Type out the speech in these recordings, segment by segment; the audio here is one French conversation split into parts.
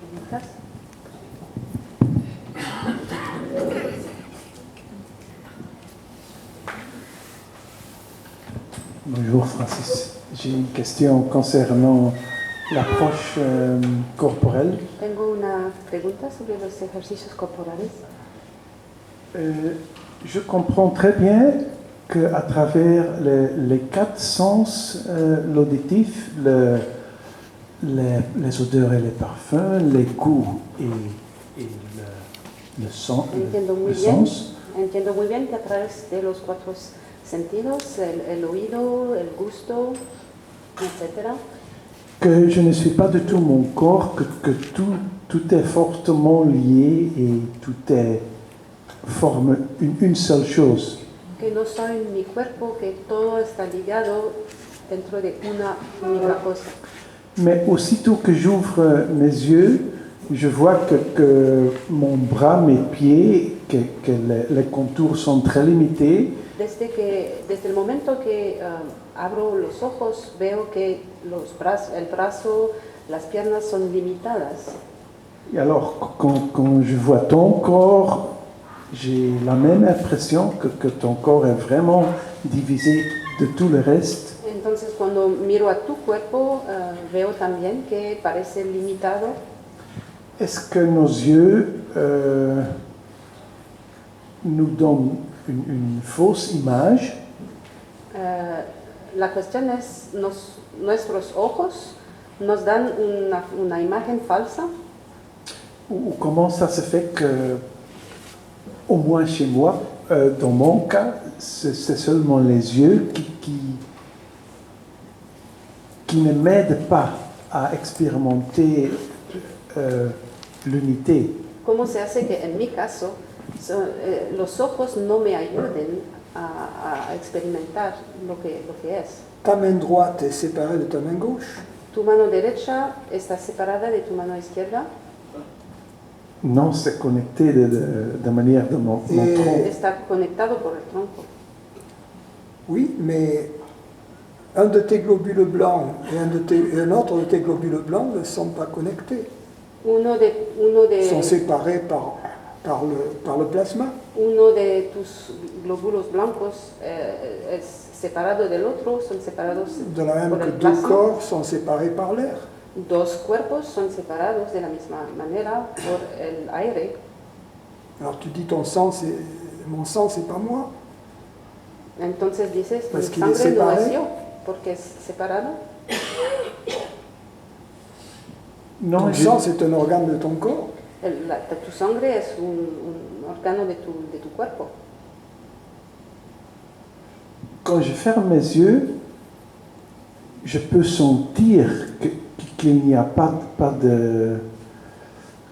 preguntas. Bonjour Francis, j'ai une question concernant l'approche corporelle. Tengo una pregunta sobre los ejercicios corporales. Je comprends très bien qu'à travers les quatre sens, l'auditif, les odeurs et les parfums, les goûts et le sens, Entiendo muy bien que a través de los cuatro sentidos, el oído, el gusto, etc., que je ne suis pas du tout mon corps, que tout est fortement lié et tout forme une seule chose. que no soy mi cuerpo, que todo está ligado dentro de una única cosa. Mais aussitôt que j'ouvre mes yeux, je vois que mon bras, mes pieds, que les contours sont très limités. Desde el momento que abro los ojos, veo que el brazo, las piernas son limitadas. Et alors, quand je vois ton corps, j'ai la même impression que ton corps est vraiment divisé de tout le reste. Entonces, cuando miro a tu cuerpo, veo también que parece limitado. Est-ce que nos yeux nous donnent une fausse image? La cuestión es, nuestros ojos nos dan una imagen falsa. Ou comment ça se fait que, au moins chez moi, dans mon cas, c'est seulement les yeux qui ne m'aident pas à expérimenter l'unité. ¿Cómo se hace que en mi caso los ojos no me ayuden a experimentar lo que es? Ta main droite est séparée de ta main gauche. ¿Tu mano derecha está separada de tu mano izquierda? Non, c'est connecté de manière de mon tronc. Está conectado por el tronco. Oui, mais un de tes globules blancs et un autre de tes globules blancs ne sont pas connectés. Ils sont séparés par le plasma. Uno de tus glóbulos blancos es separado del otro, son separados De la même por que el deux plasma. corps sont séparés par l'air. Dos cuerpos son separados de la misma manera por el aire. Alors tu dis ton sang, mon sang, c'est pas moi. Entonces dices, mi Parce qu'il est sangre no séparé. es yo, porque es separado. Non, Ton sang, c'est un organe de ton corps. Tu sangre es un órgano de tu cuerpo. quand je ferme mes yeux, je peux sentir qu'il n'y a pas de,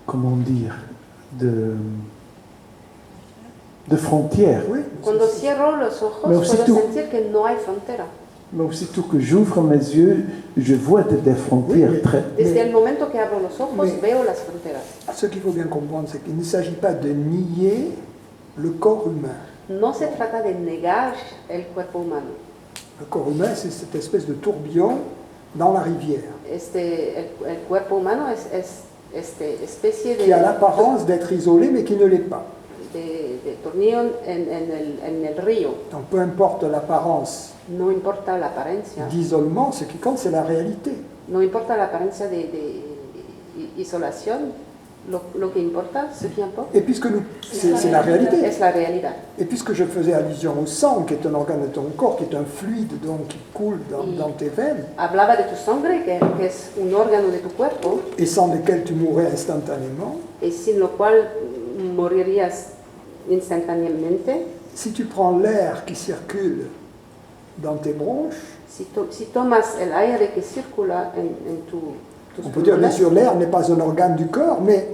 comment dire, de frontières. Oui. Cuando cierro los ojos Mais puedo aussitôt- sentir que no hay frontera. Mais aussitôt que j'ouvre mes yeux, je vois des frontières Oui, mais- très... Desde Mais- el momento que abro los ojos mais- veo las fronteras. Ce qu'il faut bien comprendre, c'est qu'il ne s'agit pas de nier le corps humain. No se trata de negar el cuerpo humano. Le corps humain, c'est cette espèce de tourbillon dans la rivière, El cuerpo humano es esta especie qui a l'apparence d'être isolé, mais qui ne l'est pas. de tornillo en el río. Donc peu importe l'apparence No importa la apariencia. d'isolement, ce qui compte, c'est la réalité. No importa la apariencia de isolación. Lo que importa, ce qui importe, Et puisque c'est la réalité. es la realidad. Et puisque je faisais allusion au sang, qui est un organe de ton corps, qui est un fluide donc qui coule dans tes veines, Hablaba de tu sangre, que es un órgano de tu cuerpo, et sans lequel tu mourrais instantanément, y sin lo cual morirías instantáneamente. si tu prends l'air qui circule dans tes bronches, Si tomas el aire que circula en tus on peut dire bien pulmones, sûr l'air n'est pas un organe du corps, mais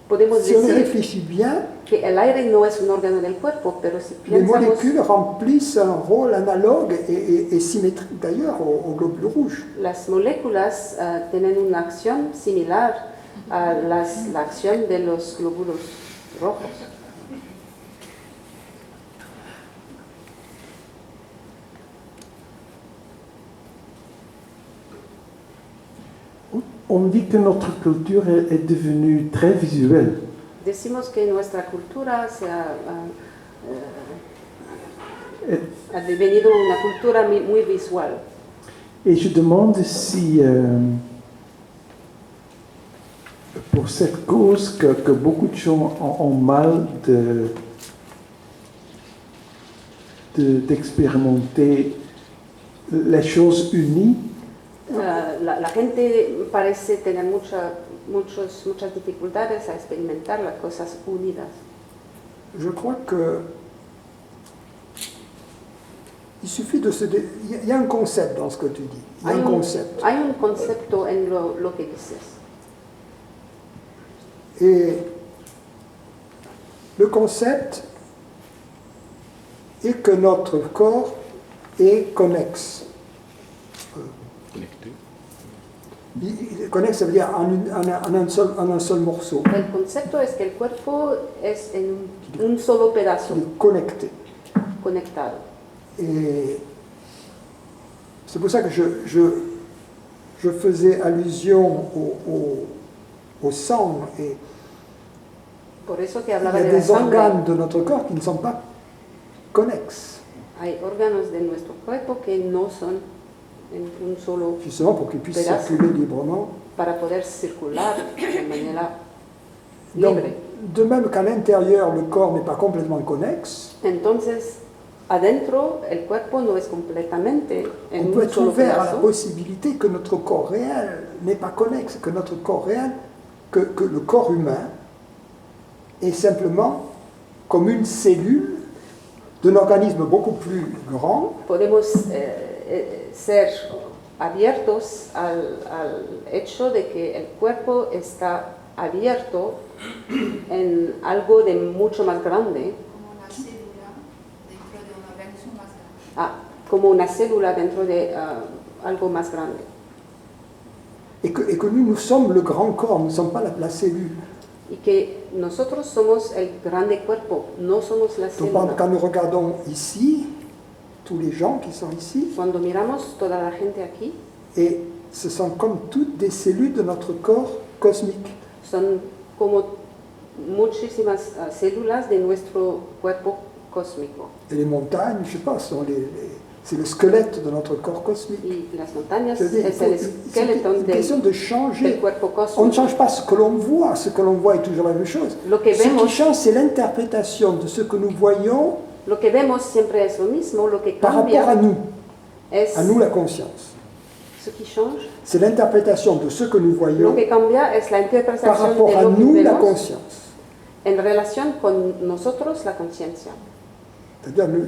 podemos si on y decir réfléchit bien, que el aire no es un órgano del cuerpo, pero si les pensamos, molécules remplissent un rôle analogue et symétrique d'ailleurs au globule rouge. las moléculas tienen una acción similar a la acción de los glóbulos rojos. On dit que notre culture est devenue très visuelle. Decimos que nuestra cultura ha devenido una cultura muy visual. Et je demande si, pour cette cause que beaucoup de gens ont mal d'expérimenter les choses unies. La gente parece tener muchas dificultades a experimentar las cosas unidas. Je crois que il suffit de il y a un concept dans ce que tu dis. Il y a un concept. Hay un concepto en lo que dices. Et le concept est que notre corps est connexe. Connexe, ça veut dire en un seul morceau. El concepto es que el cuerpo es en un solo pedazo. Connecté. Conectado. Et c'est pour ça que je faisais allusion au sang. Et Por eso que il y hablaba a de la des organes sangre. de notre corps qui ne sont pas connexes. Hay órganos de nuestro cuerpo que no son en un solo Justement pour qu'ils puissent pedazo, circuler librement. para poder circular de manera Donc, libre. de même qu'à l'intérieur, le corps n'est pas complètement connexe, Entonces, adentro el cuerpo no es completamente on en peut un être solo ouvert à la pedazo. possibilité que notre corps réel n'est pas connexe, que notre corps réel, que le corps humain est simplement comme une cellule d'un organisme beaucoup plus grand. Podemos ser abiertos al hecho de que el cuerpo está abierto en algo de mucho más grande. Como una célula dentro de algo más grande. Et que nous sommes le grand corps, nous ne sommes pas la cellule. Y que nosotros somos el grande cuerpo, no somos la Donc, célula. quand nous regardons ici, tous les gens qui sont ici, Cuando miramos toda la gente aquí, et ce sont comme toutes des cellules de notre corps cosmique. son como muchísimas células de nuestro cuerpo cósmico. Et les montagnes, je ne sais pas, c'est le squelette de notre corps cosmique. Y las montañas Je veux dire, es el c'est esqueleto une question de changer. del cuerpo On ne cósmico. change pas ce que l'on voit est toujours la même chose. Lo que Ce qui vemos, change, c'est l'interprétation de ce que nous voyons lo que vemos siempre es lo mismo, lo que par rapport à cambia nous, es la conscience. ce qui change. C'est l'interprétation de ce que nous Lo voyons que cambia es la par interpretación rapport de à lo que nous, la vemos conscience. en relación con nosotros, la conciencia. C'est-à-dire,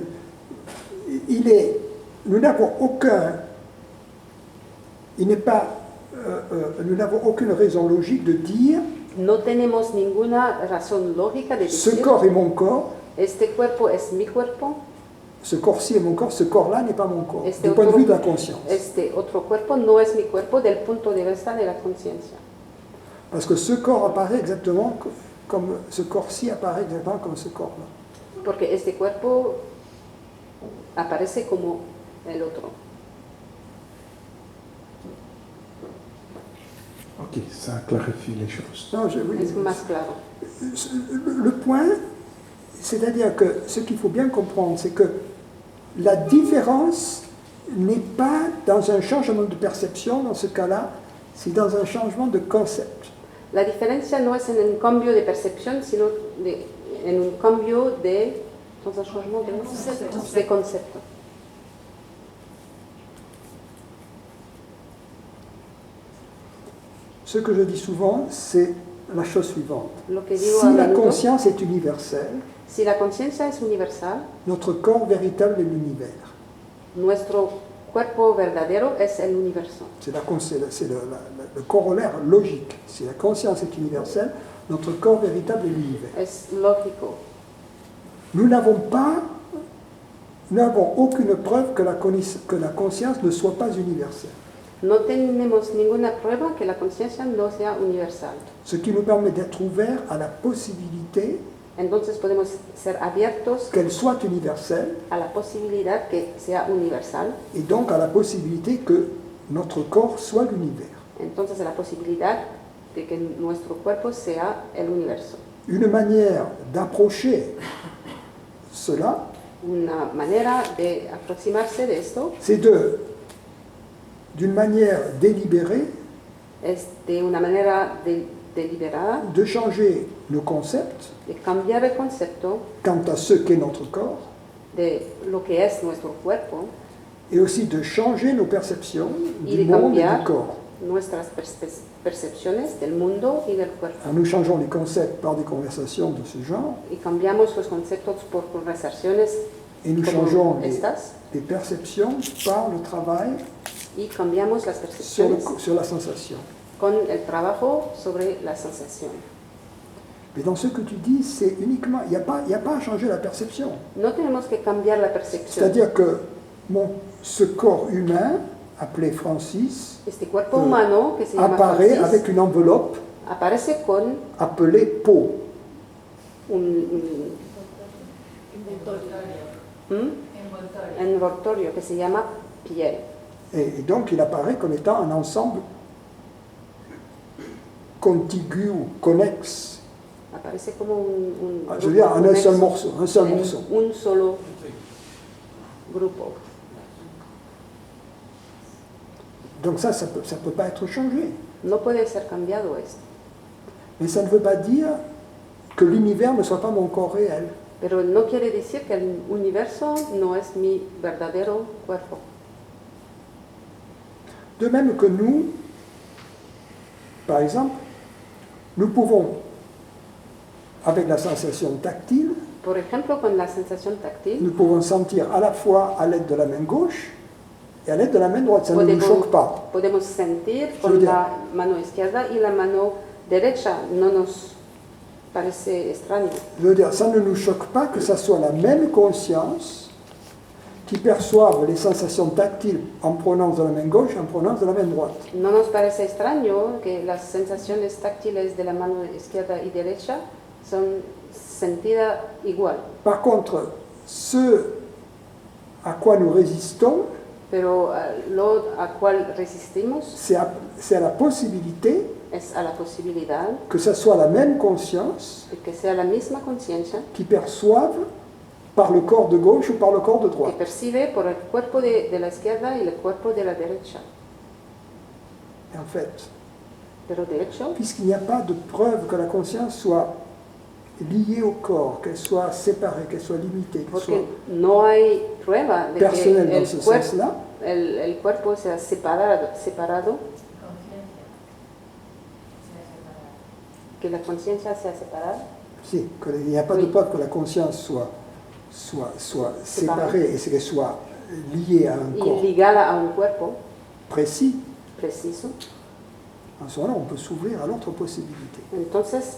nous n'avons nous n'avons aucune raison logique de dire No tenemos ninguna razón lógica de ce decir, corps est mon corps, este cuerpo es mi cuerpo, ce corps-ci est mon corps, ce corps-là n'est pas mon corps, Este du point de otro- vue de la conscience. este otro cuerpo no es mi cuerpo del punto de vista de la conciencia. Parce que ce corps apparaît exactement comme ce corps-ci apparaît exactement comme ce corps-là. Porque este cuerpo aparece como el otro. Ok, ça clarifie les choses. Non, oui, Es más claro. le point, c'est-à-dire que ce qu'il faut bien comprendre, c'est que la différence n'est pas dans un changement de perception, dans ce cas-là, c'est dans un changement de concept. La diferencia no es en un cambio de percepción, sino en un cambio de, dans un changement de concepto. Ce que je dis souvent, c'est la chose suivante. Lo que digo Si a la menudo, conscience est universelle, si la conciencia es universal, notre corps véritable est l'univers. nuestro cuerpo verdadero es el universo. C'est le corollaire logique. Si la conscience est universelle, notre corps véritable est l'univers. Es lógico. Nous n'avons aucune preuve que la conscience ne soit pas universelle. No tenemos ninguna prueba que la conciencia no sea universal. Ce qui nous permet d'être ouverts à la possibilité Entonces podemos ser abiertos qu'elle soit universelle a la posibilidad que sea universal et donc à la possibilité que notre corps soit l'univers. Entonces la posibilidad de que nuestro cuerpo sea el universo. Une manière d'approcher cela, Una manera de aproximarse de esto c'est d'une manière délibérée es de una manera deliberada de changer nos concepts de cambiar el concepto quant à ce qu'est notre corps de lo que es nuestro cuerpo et aussi de changer nos perceptions y du de monde et cambiar du corps. nuestras percepciones del mundo y del cuerpo. Alors nous changeons les concepts par des conversations de ce genre Y cambiamos los conceptos por conversaciones et nous como changeons estas les perceptions par le travail y cambiamos las percepciones sur la sensation. con el trabajo sobre la sensación. Mais dans ce que tu dis, c'est uniquement, il n'y a pas à changer la perception. No tenemos que cambiar la percepción. C'est-à-dire que ce corps humain, appelé Francis, Este cuerpo humano que se llama apparaît Francis avec une enveloppe aparece con appelée peau. un envoltorio que se llama piel. Et donc il apparaît comme étant un ensemble contigu ou connexe. Aparece como un Je veux dire, un seul morceau. un solo grupo. Donc ça peut pas être changé. No puede ser cambiado esto. Mais ça ne veut pas dire que l'univers ne soit pas mon corps réel. Pero no quiere decir que el universo no es mi verdadero cuerpo. De même que nous, par exemple, nous pouvons, avec la sensation tactile, Por ejemplo, con la sensación táctil, nous pouvons sentir à la fois à l'aide de la main gauche et à l'aide de la main droite. Ça ne nous choque pas. podemos sentir con la mano izquierda y la mano derecha. No nos parece extraño. Je veux dire, ça ne nous choque pas que ça soit la même conscience qui perçoive les sensations tactiles en provenance de la main gauche et en provenance de la main droite. No nos parece extraño que las sensaciones táctiles de la mano izquierda y derecha son sentidas igual. Par contre, ce à quoi nous résistons, Pero lo a cual resistimos c'est à la possibilité es a la posibilidad que ça soit la même conscience de que sea la misma conciencia qui perçoive par le corps de gauche ou par le corps de que droite. percibe por el cuerpo de la izquierda y el cuerpo de la derecha. Et en fait, Pero de hecho, puisqu'il n'y a pas de preuve que la conscience soit liée au corps, qu'elle soit séparée, qu'elle soit limitée, qu'elle soit porque no hay prueba de personnelle que dans ce sens-là, el cuerpo sea separado, que la conciencia sea separada. si, qu'il n'y a pas de preuve que la conscience soit séparée et qu'elle soit liée à un Y corps ligada a un cuerpo précis, preciso, en ce moment-là, on peut s'ouvrir à l'autre possibilité. entonces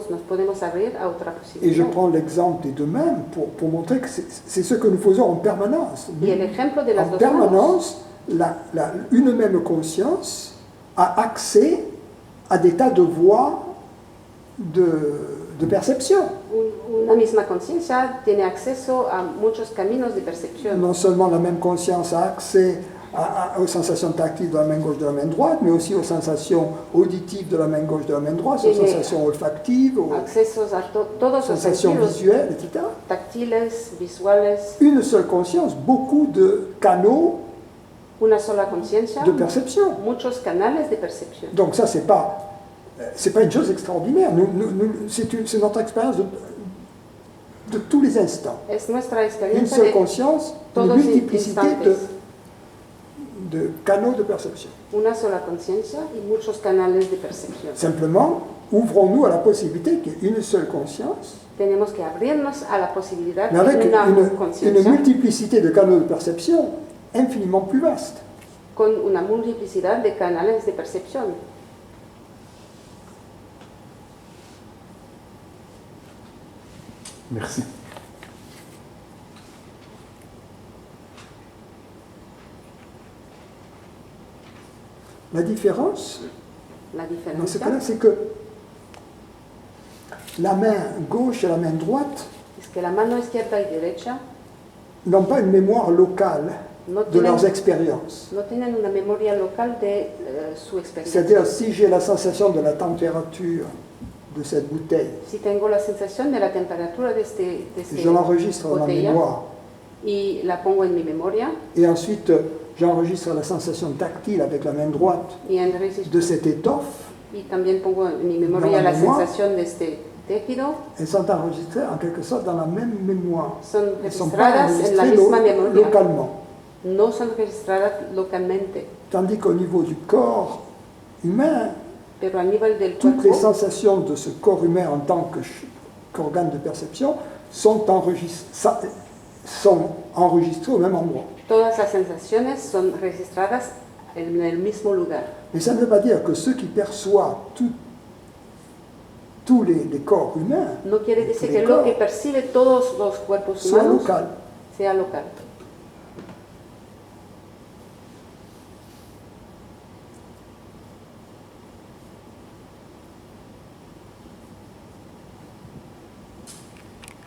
nos podemos abrir a otra Et je posibilidad. prends l'exemple des deux mêmes pour montrer que c'est ce que nous faisons en permanence. Y el ejemplo de las En dos manos, permanence, une même conscience a accès à des tas de voies de perception. una misma conciencia tiene acceso a muchos caminos de percepción. Non seulement la même conscience a accès aux sensations tactiles de la main gauche et de la main droite, mais aussi aux sensations auditives de la main gauche et de la main droite, aux sensations olfactives, aux Accesos a todos los sensations sentidos visuelles, etc. táctiles, visuales, Une seule conscience, beaucoup de canaux una sola conciencia, de perception. muchos canales de percepción. Donc ça, c'est pas une chose extraordinaire. C'est notre expérience de tous les instants. Es nuestra Une experiencia seule de conscience, une todos multiplicité instantes. de canaux de perception. Una sola conciencia y muchos canales de percepción. Simplement, ouvrons-nous à la possibilité qu'il y ait une seule conscience, Tenemos que abrirnos a la posibilidad mais avec de una une conciencia multiplicité de canaux de perception infiniment plus vaste. con una multiplicidad de canales de percepción. Merci. La différence, La dans ce diferencia cas-là, c'est que la main gauche et la main droite es que la mano izquierda y derecha n'ont pas une mémoire locale. de leurs expériences. No tienen una memoria local de su experiencia. C'est-à-dire, si j'ai la sensation de la température de cette bouteille, Si tengo la sensación de la temperatura de je l'enregistre dans la botella mémoire. y la pongo en mi memoria Et ensuite, j'enregistre la sensation tactile avec la main droite y enregistro de cette étoffe. y también pongo en mi memoria Dans la la mémoire. sensación de este tejido. Elles sont enregistrées en quelque sorte dans la même mémoire. Son Elles ne sont pas registradas en la enregistrées misma memoria. localement. No son registradas localmente, Tandis qu'au niveau du corps humain, pero a nivel del toutes les cuerpo, sensations de ce corps humain en tant qu'organe de perception sont enregistrées au même endroit. todas las sensaciones son registradas en el mismo lugar. Mais ça ne veut pas dire que ceux qui perçoivent tous les corps humains No quiere decir les que lo corps que percibe todos los cuerpos soient humanos locaux. sea local.